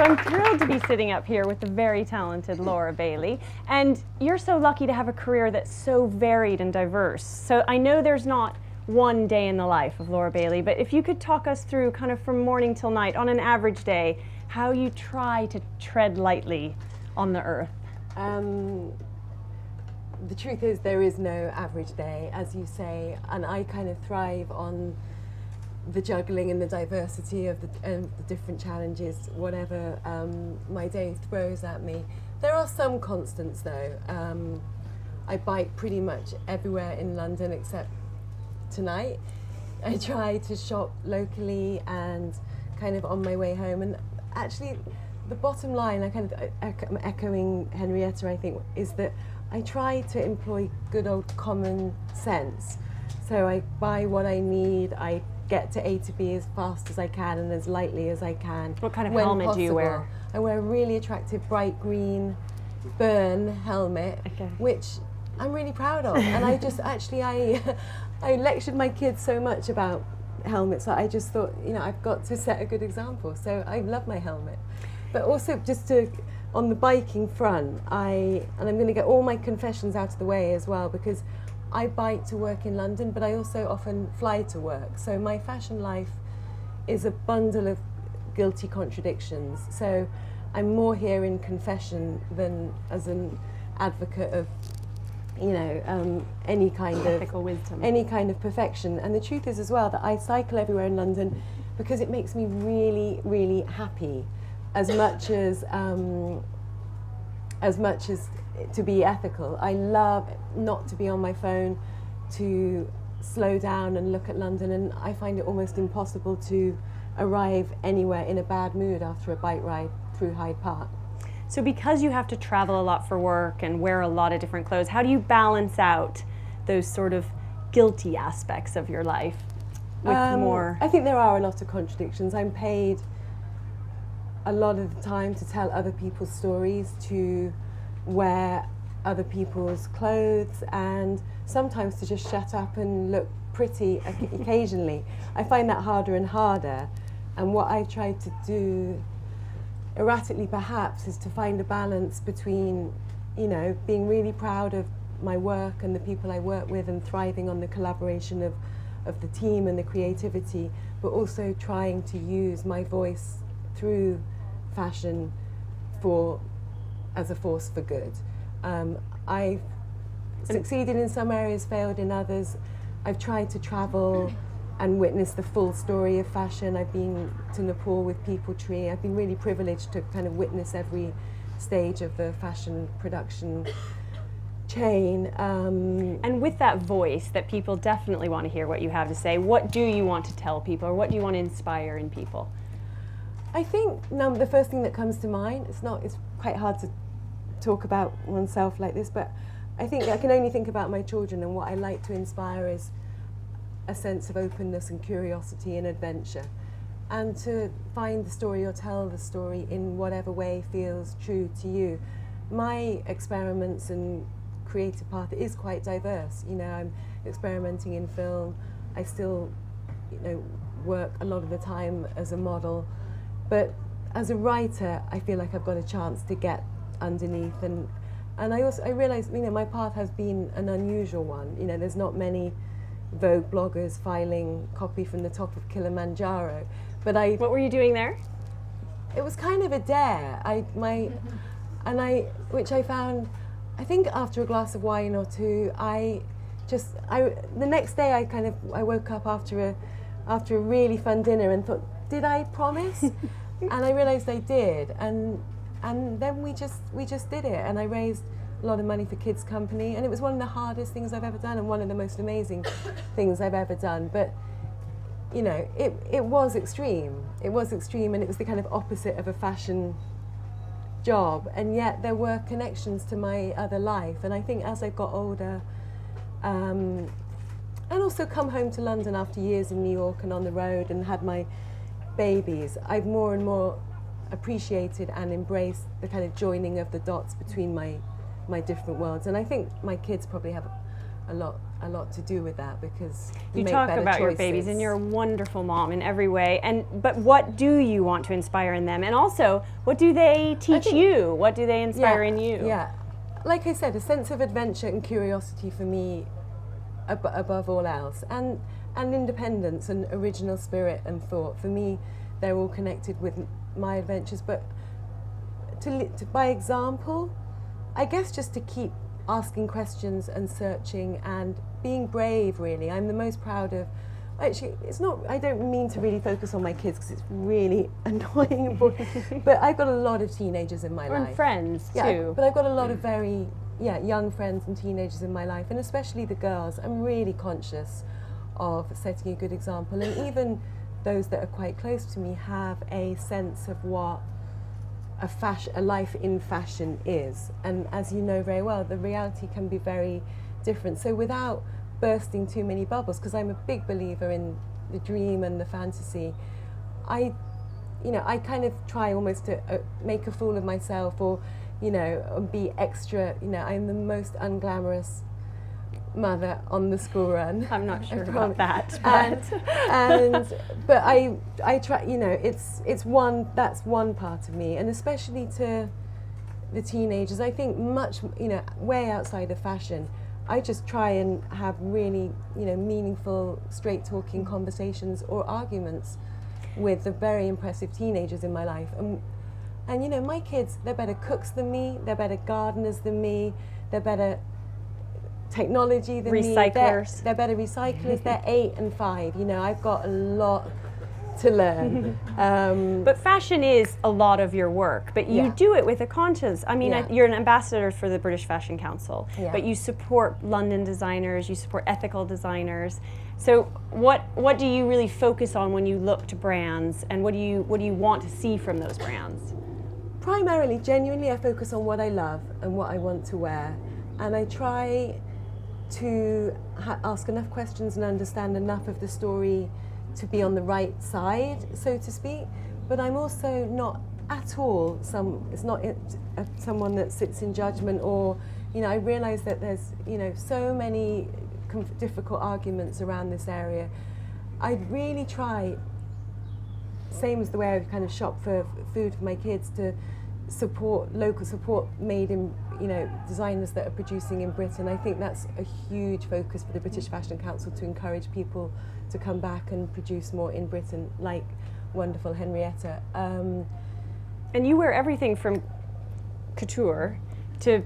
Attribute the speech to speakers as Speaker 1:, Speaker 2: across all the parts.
Speaker 1: So I'm thrilled to be sitting up here with the very talented Laura Bailey. And you're so lucky to have a career that's so varied and diverse. So I know there's not one day in the life of Laura Bailey, but if you could talk us through kind of from morning till night on an average day, how you try to tread lightly on the earth.
Speaker 2: The truth is there is no average day, as you say, and I kind of thrive on the juggling and the diversity of the different challenges, whatever my day throws at me. There are some constants though. I bike pretty much everywhere in London except tonight. I try to shop locally and kind of on my way home, and actually the bottom line, I'm echoing Henrietta, I think, is that I try to employ good old common sense. So I buy what I need, I get to A to B as fast as I can and as lightly as I can.
Speaker 1: What kind of helmet do you wear?
Speaker 2: I wear a really attractive bright green Burn helmet, which I'm really proud of. And I just actually, I lectured my kids so much about helmets that I just thought, you know, I've got to set a good example. So I love my helmet. But also just to, on the biking front, and I'm going to get all my confessions out of the way as well, because I bike to work in London, but I also often fly to work. So my fashion life is a bundle of guilty contradictions. So I'm more here in confession than as an advocate of, you know, any kind of
Speaker 1: ethical wisdom,
Speaker 2: any kind of perfection. And the truth is as well that I cycle everywhere in London because it makes me really, really happy, as much as to be ethical. I love not to be on my phone, to slow down and look at London, and I find it almost impossible to arrive anywhere in a bad mood after a bike ride through Hyde Park.
Speaker 1: So because you have to travel a lot for work and wear a lot of different clothes, how do you balance out those sort of guilty aspects of your life with more?
Speaker 2: I think there are a lot of contradictions. I'm paid a lot of the time to tell other people's stories, to wear other people's clothes, and sometimes to just shut up and look pretty occasionally. I find that harder and harder, and what I try to do, erratically perhaps, is to find a balance between, you know, being really proud of my work and the people I work with and thriving on the collaboration of the team and the creativity, but also trying to use my voice through fashion as a force for good. I've succeeded in some areas, failed in others. I've tried to travel and witness the full story of fashion. I've been to Nepal with People Tree. I've been really privileged to kind of witness every stage of the fashion production chain.
Speaker 1: And with that voice that people definitely want to hear what you have to say, what do you want to tell people, or what do you want to inspire in people?
Speaker 2: I think the first thing that comes to mind, it's quite hard to talk about oneself like this, but I think I can only think about my children, and what I like to inspire is a sense of openness and curiosity and adventure, and to find the story or tell the story in whatever way feels true to you. My experiments and creative path is quite diverse. You know, I'm experimenting in film. I still, you know, work a lot of the time as a model. But as a writer, I feel like I've got a chance to get underneath, and I realise, you know, my path has been an unusual one. You know, there's not many Vogue bloggers filing copy from the top of Kilimanjaro, but
Speaker 1: What were you doing there?
Speaker 2: It was kind of a dare. Which I found, I think after a glass of wine or two, the next day I woke up after a really fun dinner and thought, did I promise? And I realised I did, and then we just did it, and I raised a lot of money for Kids Company, and it was one of the hardest things I've ever done and one of the most amazing things I've ever done. But you know, it was extreme. It was extreme, and it was the kind of opposite of a fashion job, and yet there were connections to my other life. And I think as I got older, and also come home to London after years in New York and on the road and had my babies, I've more and more appreciated and embraced the kind of joining of the dots between my different worlds. And I think my kids probably have a lot a lot to do with that, because
Speaker 1: You
Speaker 2: make
Speaker 1: talk
Speaker 2: better
Speaker 1: about your
Speaker 2: choices.
Speaker 1: babies, and you're a wonderful mom in every way. But what do you want to inspire in them? And also, what do they teach you? What do they inspire in you?
Speaker 2: Yeah, like I said, a sense of adventure and curiosity for me, above all else, and independence and original spirit and thought. For me, they're all connected with my adventures. But by example, I guess just to keep asking questions and searching and being brave, really. I'm the most proud of, actually, it's not, I don't mean to really focus on my kids because it's really annoying and boring, but I've got a lot of teenagers in my life.
Speaker 1: And friends too.
Speaker 2: But I've got a lot of very young friends and teenagers in my life, and especially the girls. I'm really conscious of setting a good example, and even those that are quite close to me have a sense of what a life in fashion is. And as you know very well, the reality can be very different. So without bursting too many bubbles, because I'm a big believer in the dream and the fantasy, I kind of try almost to make a fool of myself, or be extra. I'm the most unglamorous mother on the school run.
Speaker 1: I'm not sure about that.
Speaker 2: But I try, that's one part of me, and especially to the teenagers, I think much, way outside of fashion, I just try and have really, meaningful, straight talking conversations or arguments with the very impressive teenagers in my life. And my kids, they're better cooks than me, they're better gardeners than me, they're better technology than
Speaker 1: recyclers.
Speaker 2: me. They're better recyclers. They're 8 and 5. I've got a lot to learn.
Speaker 1: But fashion is a lot of your work, but you do it with a conscience. I mean, you're an ambassador for the British Fashion Council, but you support London designers, you support ethical designers. So what do you really focus on when you look to brands, and what do you want to see from those brands?
Speaker 2: Primarily, genuinely, I focus on what I love and what I want to wear, and I try to ask enough questions and understand enough of the story to be on the right side, so to speak. But I'm also not at all someone that sits in judgment, or I realise that there's so many difficult arguments around this area. I really try, same as the way I kind of shop for food for my kids, to support made in designers that are producing in Britain. I think that's a huge focus for the British Fashion Council, to encourage people to come back and produce more in Britain, like wonderful Henrietta.
Speaker 1: And you wear everything from couture to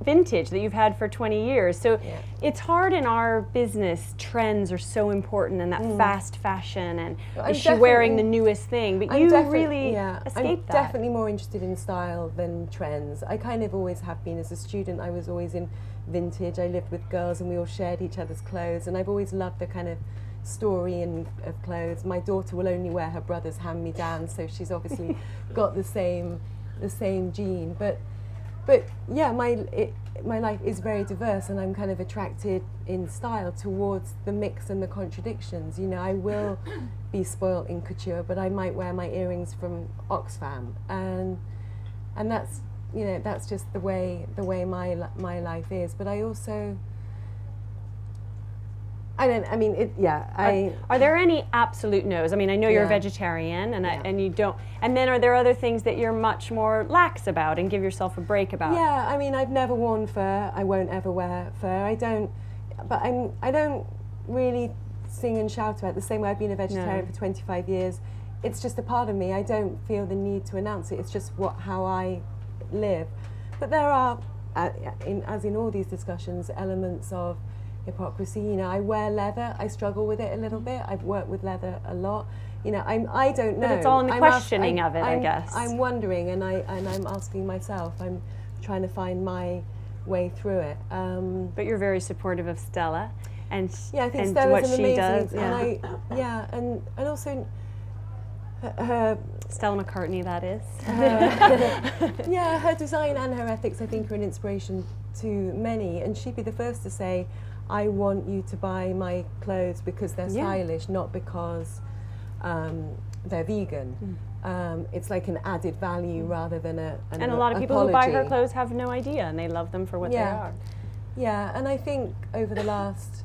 Speaker 1: vintage that you've had for 20 years. So it's hard in our business. Trends are so important, and that fast fashion, and is she wearing the newest thing? But you really escape that.
Speaker 2: I'm definitely more interested in style than trends. I kind of always have been. As a student, I was always in vintage. I lived with girls and we all shared each other's clothes, and I've always loved the kind of story of clothes. My daughter will only wear her brother's hand-me-downs, so she's obviously got the same gene. But yeah, my life is very diverse, and I'm kind of attracted in style towards the mix and the contradictions. I will be spoilt in couture, but I might wear my earrings from Oxfam, and that's that's just the way my life is. But I also
Speaker 1: Are there any absolute no's? I mean, I know you're a vegetarian, and you don't. And then, are there other things that you're much more lax about and give yourself a break about?
Speaker 2: Yeah, I mean, I've never worn fur. I won't ever wear fur. I don't really sing and shout about it the same way. I've been a vegetarian for 25 years. It's just a part of me. I don't feel the need to announce it. It's just how I live. But there are, as in all these discussions, elements of hypocrisy. I wear leather. I struggle with it a little bit. I've worked with leather a lot. I don't know.
Speaker 1: But it's all in the questioning of it, I guess.
Speaker 2: I'm wondering, and I'm asking myself. I'm trying to find my way through it.
Speaker 1: But you're very supportive of Stella, and
Speaker 2: I think
Speaker 1: and
Speaker 2: Stella's
Speaker 1: what
Speaker 2: an
Speaker 1: she
Speaker 2: amazing,
Speaker 1: does.
Speaker 2: and also her
Speaker 1: Stella McCartney, that is.
Speaker 2: Her design and her ethics, I think, are an inspiration to many, and she'd be the first to say, I want you to buy my clothes because they're stylish, not because they're vegan. It's like an added value rather than an
Speaker 1: And a lot of people
Speaker 2: apology.
Speaker 1: who buy her clothes have no idea, and they love them for what they are.
Speaker 2: Yeah, and I think over the last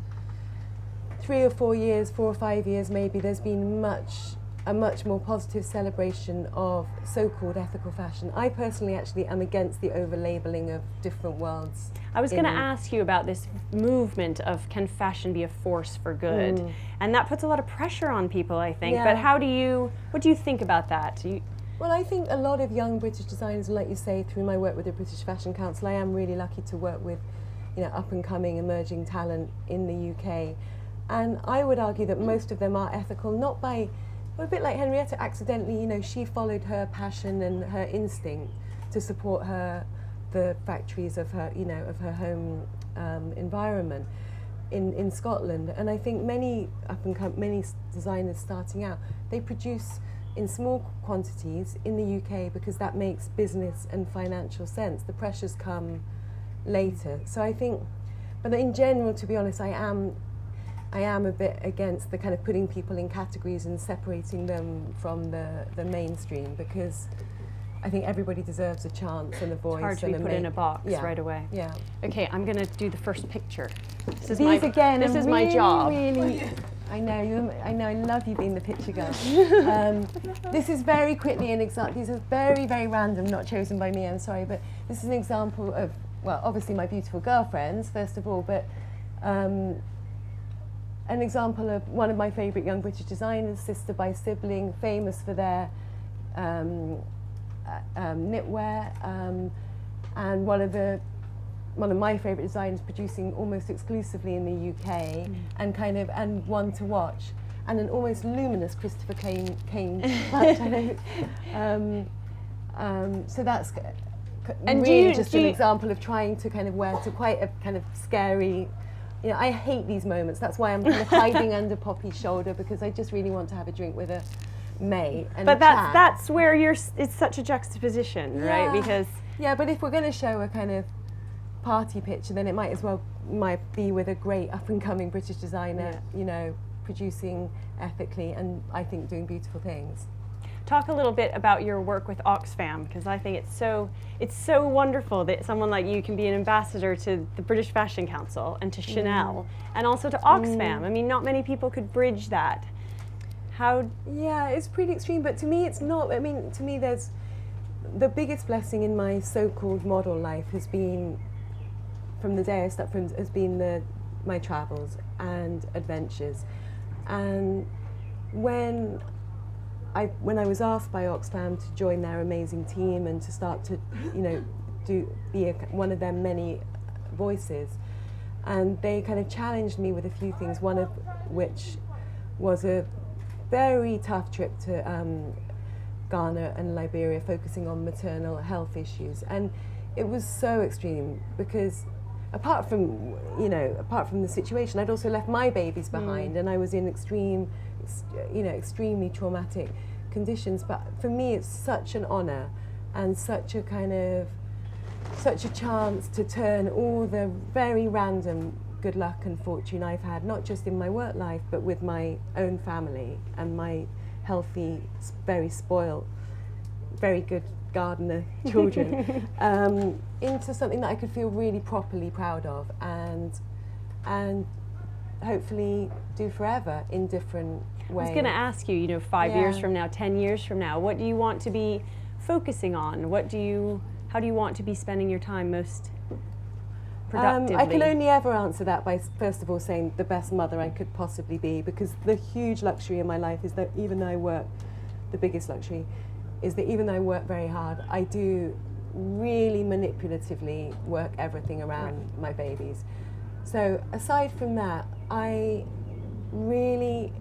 Speaker 2: 3 or 4 years, 4 or 5 years maybe, there's been a much more positive celebration of so-called ethical fashion. I personally actually am against the over-labeling of different worlds.
Speaker 1: I was going to ask you about this movement of can fashion be a force for good? And that puts a lot of pressure on people, I think.
Speaker 2: Yeah.
Speaker 1: But what do you think about that?
Speaker 2: Well, I think a lot of young British designers, like you say, through my work with the British Fashion Council, I am really lucky to work with, up-and-coming, emerging talent in the UK. And I would argue that most of them are ethical, not by, a bit like Henrietta, accidentally, she followed her passion and her instinct to support the factories of her, of her home environment in Scotland. And I think many many designers starting out, they produce in small quantities in the UK because that makes business and financial sense. The pressures come later. So I think, but in general, to be honest, I am a bit against the kind of putting people in categories and separating them from the mainstream, because I think everybody deserves a chance and a voice.
Speaker 1: It's hard to be put in a box right away.
Speaker 2: Yeah.
Speaker 1: Okay, I'm going to do the first picture. This is
Speaker 2: These
Speaker 1: my job.
Speaker 2: Really, I know, I love you being the picture girl. This is very quickly an example. These are very, very random, not chosen by me, I'm sorry, but this is an example of, well, obviously my beautiful girlfriends, first of all, but an example of one of my favourite young British designers, sister by sibling, famous for their knitwear, and one of my favourite designers producing almost exclusively in the UK, and one to watch, and an almost luminous Christopher Kane clutch. So that's really just an example of trying to kind of wear to quite a kind of scary. I hate these moments. That's why I'm kind of hiding under Poppy's shoulder, because I just really want to have a drink with a mate.
Speaker 1: But that's where it's such a juxtaposition, right? Because
Speaker 2: but if we're going to show a kind of party picture, then it might as well be with a great up-and-coming British designer, producing ethically and I think doing beautiful things.
Speaker 1: Talk a little bit about your work with Oxfam, because I think it's so wonderful that someone like you can be an ambassador to the British Fashion Council and to Chanel and also to Oxfam. I mean, not many people could bridge that.
Speaker 2: Yeah, it's pretty extreme, but to me it's not. I mean, to me there's the biggest blessing in my so-called model life has been, from the day I stepped from, has been my travels and adventures. And when I was asked by Oxfam to join their amazing team and to start to, be one of their many voices, and they kind of challenged me with a few things, one of which was a very tough trip to Ghana and Liberia, focusing on maternal health issues. And it was so extreme because apart from the situation, I'd also left my babies behind and I was in extremely traumatic conditions. But for me, it's such an honor and such a chance to turn all the very random good luck and fortune I've had, not just in my work life, but with my own family and my healthy, very spoiled, very good gardener children, into something that I could feel really properly proud of and hopefully do forever in different ways.
Speaker 1: I was going to ask you, 5 years from now, 10 years from now, what do you want to be focusing on? How do you want to be spending your time most productively?
Speaker 2: I can only ever answer that by first of all saying the best mother I could possibly be, because the huge luxury in my life is that even though I work, the biggest luxury is that even though I work very hard, I do really manipulatively work everything around my babies. So aside from that, I'm really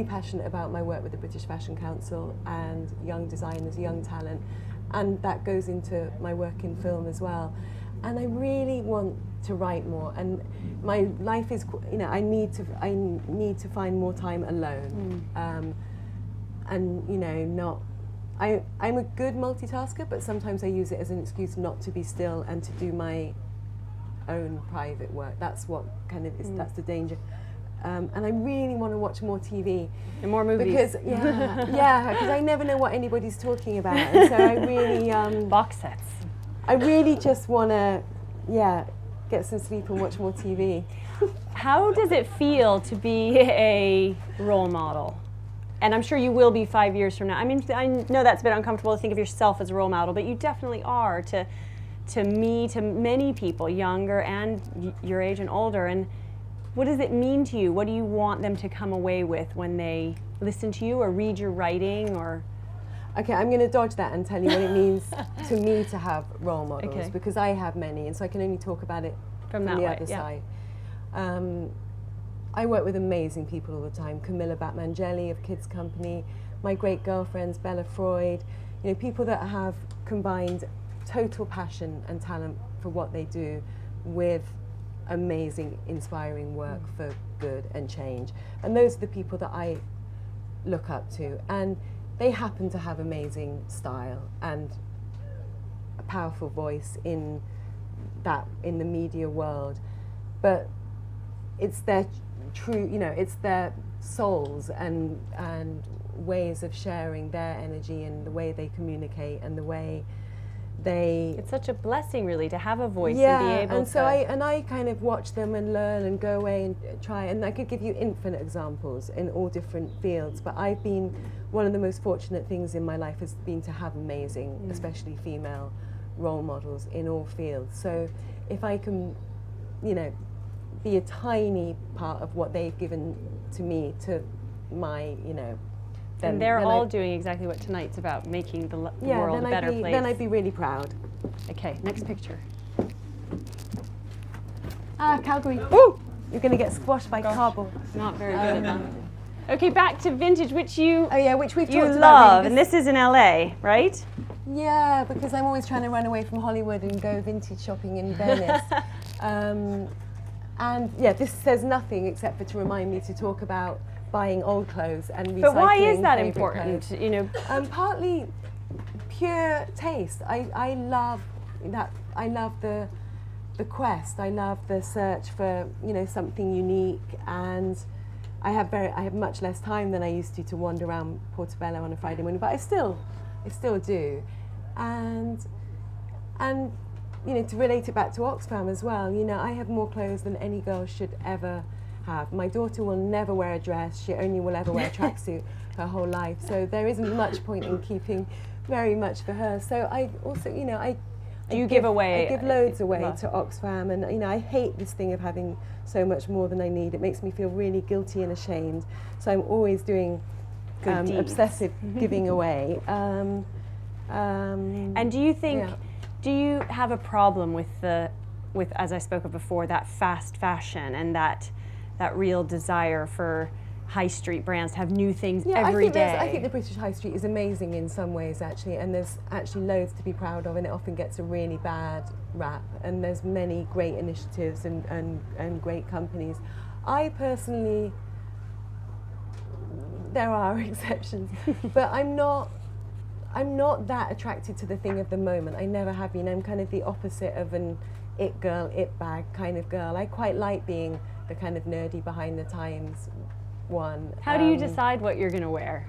Speaker 2: passionate about my work with the British Fashion Council and young designers, young talent, and that goes into my work in film as well. And I really want to write more, and my life is, I need to find more time alone, and I'm a good multitasker, but sometimes I use it as an excuse not to be still and to do my own private work. That's what kind of is, that's the danger. And I really want to watch more TV.
Speaker 1: And more movies.
Speaker 2: Because, because I never know what anybody's talking about. And so I really...
Speaker 1: box sets.
Speaker 2: I really just want to, get some sleep and watch more TV.
Speaker 1: How does it feel to be a role model? And I'm sure you will be 5 years from now. I mean, I know that's a bit uncomfortable to think of yourself as a role model, but you definitely are to me, to many people, younger and your age and older. And what does it mean to you? What do you want them to come away with when they listen to you or read your writing? Or
Speaker 2: Okay, I'm going to dodge that and tell you what it means to me to have role models,
Speaker 1: Okay.
Speaker 2: because I have many, and so I can only talk about it
Speaker 1: From
Speaker 2: from
Speaker 1: that
Speaker 2: the
Speaker 1: way,
Speaker 2: other
Speaker 1: yeah.
Speaker 2: side. I work with amazing people all the time. Camilla Batman-Jelly of Kids Company, my great girlfriends, Bella Freud, you know, people that have combined total passion and talent for what they do with amazing, inspiring work for good and change. And those are the people that I look up to. And they happen to have amazing style and a powerful voice in the media world. But it's their true, you know, it's their souls and ways of sharing their energy and the way they communicate and the way they...
Speaker 1: It's such a blessing, really, to have a voice
Speaker 2: yeah,
Speaker 1: and be able
Speaker 2: and
Speaker 1: to...
Speaker 2: so I kind of watch them and learn and go away and try, and I could give you infinite examples in all different fields, but I've been, one of the most fortunate things in my life has been to have amazing, especially female role models in all fields. So if I can, you know, be a tiny part of what they've given to me, to my, you know,
Speaker 1: and they're all doing exactly what tonight's about, making the world a better place.
Speaker 2: Then I'd be really proud.
Speaker 1: Okay, next picture.
Speaker 2: Calgary. Ooh! You're going to get squashed by cardboard.
Speaker 1: Not very good at that. Okay, back to vintage, which you
Speaker 2: Which we've
Speaker 1: you
Speaker 2: talked about.
Speaker 1: love,
Speaker 2: Really,
Speaker 1: and this is in LA, right?
Speaker 2: Yeah, because I'm always trying to run away from Hollywood and go vintage shopping in Venice. And yeah, this says nothing except for to remind me to talk about buying old clothes and recycling.
Speaker 1: But why is that
Speaker 2: favourite
Speaker 1: important?
Speaker 2: clothes.
Speaker 1: You know,
Speaker 2: Partly pure taste. I love that. I love the quest. I love the search for, you know, something unique, and I have much less time than I used to wander around Portobello on a Friday morning, but I still do, and you know, to relate it back to Oxfam as well, you know, I have more clothes than any girl should ever have. My daughter will never wear a dress. She only will ever wear a tracksuit her whole life. So there isn't much point in keeping very much for her. So I also, you know, I give loads away to Oxfam, and you know, I hate this thing of having so much more than I need. It makes me feel really guilty and ashamed. So I'm always doing obsessive giving away.
Speaker 1: and do you think, do you have a problem with as I spoke of before, that fast fashion and that real desire for high street brands to have new things every day?
Speaker 2: I think the British High Street is amazing in some ways, actually, and there's actually loads to be proud of, and it often gets a really bad rap, and there's many great initiatives and great companies. I personally, there are exceptions, but I'm not that attracted to the thing of the moment. I never have been. I'm kind of the opposite of an it girl, it bag kind of girl. I quite like being the kind of nerdy behind the times one.
Speaker 1: How do you decide what you're going to wear?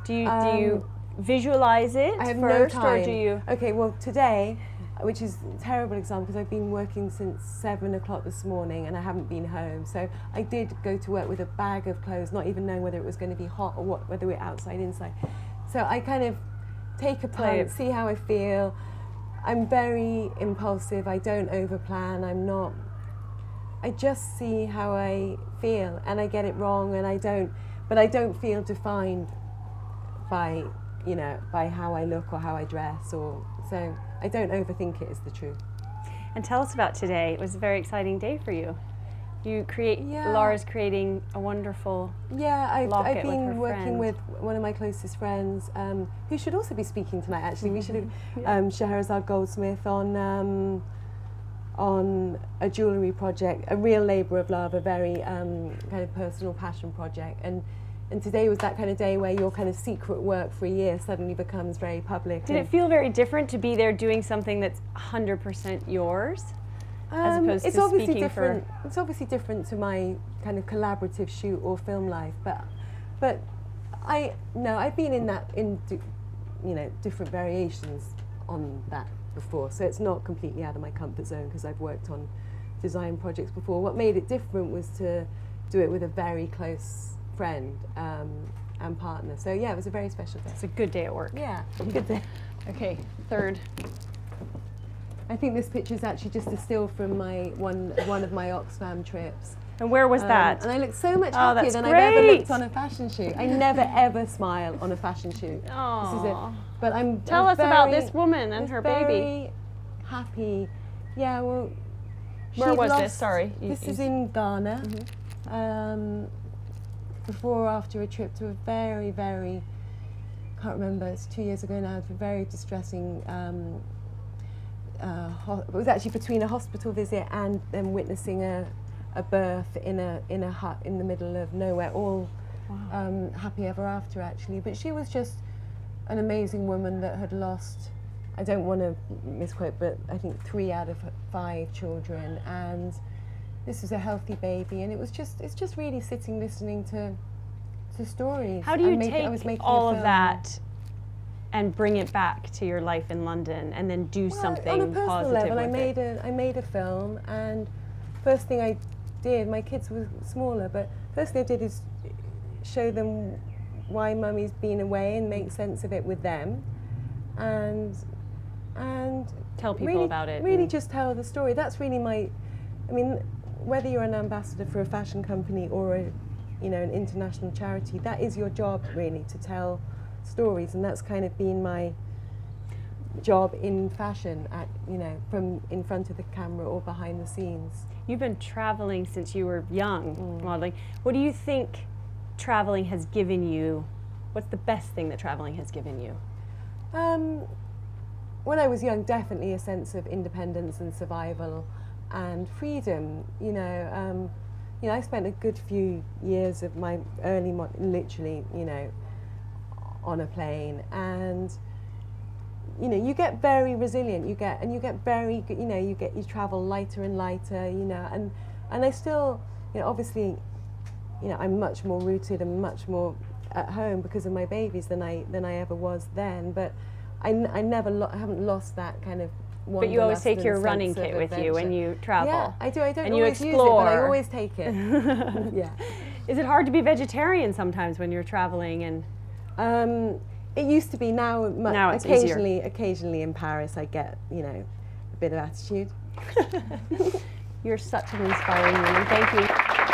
Speaker 1: Do you visualize it
Speaker 2: I have
Speaker 1: first,
Speaker 2: no time.
Speaker 1: or do you?
Speaker 2: Okay, well today, which is a terrible example because I've been working since 7 o'clock this morning and I haven't been home. So I did go to work with a bag of clothes, not even knowing whether it was going to be hot or whether we're outside, inside. So I kind of take a plan, see how I feel. I'm very impulsive. I don't overplan. I just see how I feel, and I get it wrong, and I don't feel defined by, you know, by how I look or how I dress, or so I don't overthink it, is the truth.
Speaker 1: And tell us about today. It was a very exciting day for you. Laura's creating a wonderful
Speaker 2: I've
Speaker 1: with
Speaker 2: been
Speaker 1: her
Speaker 2: working
Speaker 1: friend.
Speaker 2: with one of my closest friends, who should also be speaking tonight. Actually, we should have Scheherazade Goldsmith on a jewellery project, a real labour of love, a very kind of personal passion project. And today was that kind of day where your kind of secret work for a year suddenly becomes very public.
Speaker 1: Did it feel very different to be there doing something that's 100% yours, as opposed to speaking for?
Speaker 2: It's obviously different to my kind of collaborative shoot or film life, but I've been in different variations on that before, so it's not completely out of my comfort zone because I've worked on design projects before. What made it different was to do it with a very close friend and partner. So yeah, it was a very special day.
Speaker 1: It's a good day at work.
Speaker 2: Yeah, good day.
Speaker 1: Okay, third.
Speaker 2: I think this picture is actually just a still from my one of my Oxfam trips.
Speaker 1: And where was that?
Speaker 2: And I look so much
Speaker 1: Oh,
Speaker 2: happier
Speaker 1: that's
Speaker 2: than I've ever
Speaker 1: great.
Speaker 2: looked on a fashion shoot. I never ever smile on a fashion shoot.
Speaker 1: Aww.
Speaker 2: This is it. But
Speaker 1: Tell us about this woman and her baby.
Speaker 2: Very happy. Yeah, well.
Speaker 1: Where
Speaker 2: she'd
Speaker 1: was this?
Speaker 2: lost-
Speaker 1: Sorry.
Speaker 2: This is in Ghana. Before or after a trip to a very, very, can't remember, it's 2 years ago now, it's a very distressing, it was actually between a hospital visit and then witnessing a birth in a hut in the middle of nowhere, all happy ever after actually. But she was just an amazing woman that had lost, I don't want to misquote, but I think 3 out of 5 children, and this was a healthy baby, and it's just really sitting listening to stories.
Speaker 1: How do you
Speaker 2: I was
Speaker 1: take
Speaker 2: making
Speaker 1: all
Speaker 2: a
Speaker 1: of
Speaker 2: film.
Speaker 1: that and bring it back to your life in London, and then do something
Speaker 2: on a personal
Speaker 1: positive
Speaker 2: level,
Speaker 1: with it?
Speaker 2: I made a film, and first thing I did, my kids were smaller, but first thing I did is show them why mummy's been away and make sense of it with them, and
Speaker 1: Tell people
Speaker 2: really,
Speaker 1: about it.
Speaker 2: Really just tell the story. That's really I mean, whether you're an ambassador for a fashion company or an international charity, that is your job really, to tell stories, and that's kind of been my job in fashion, from in front of the camera or behind the scenes.
Speaker 1: You've been traveling since you were young, modeling. What do you think traveling has given you? What's the best thing that traveling has given you?
Speaker 2: When I was young, definitely a sense of independence and survival and freedom. I spent a good few years of my early, literally, on a plane, and you get very resilient. You get very, you travel lighter and lighter, and I still, obviously, I'm much more rooted and much more at home because of my babies than I ever was then. But I haven't lost that kind of.
Speaker 1: But you always take
Speaker 2: wanderlust
Speaker 1: your
Speaker 2: and
Speaker 1: running
Speaker 2: sense
Speaker 1: kit
Speaker 2: of
Speaker 1: with you when
Speaker 2: adventure.
Speaker 1: you travel.
Speaker 2: Yeah, I do. I don't
Speaker 1: And you
Speaker 2: always use it,
Speaker 1: explore.
Speaker 2: but I always take it. Yeah.
Speaker 1: Is it hard to be vegetarian sometimes when you're traveling? And
Speaker 2: It used to be. Now
Speaker 1: it's easier.
Speaker 2: Occasionally in Paris, I get a bit of attitude.
Speaker 1: You're such an inspiring woman. Thank you.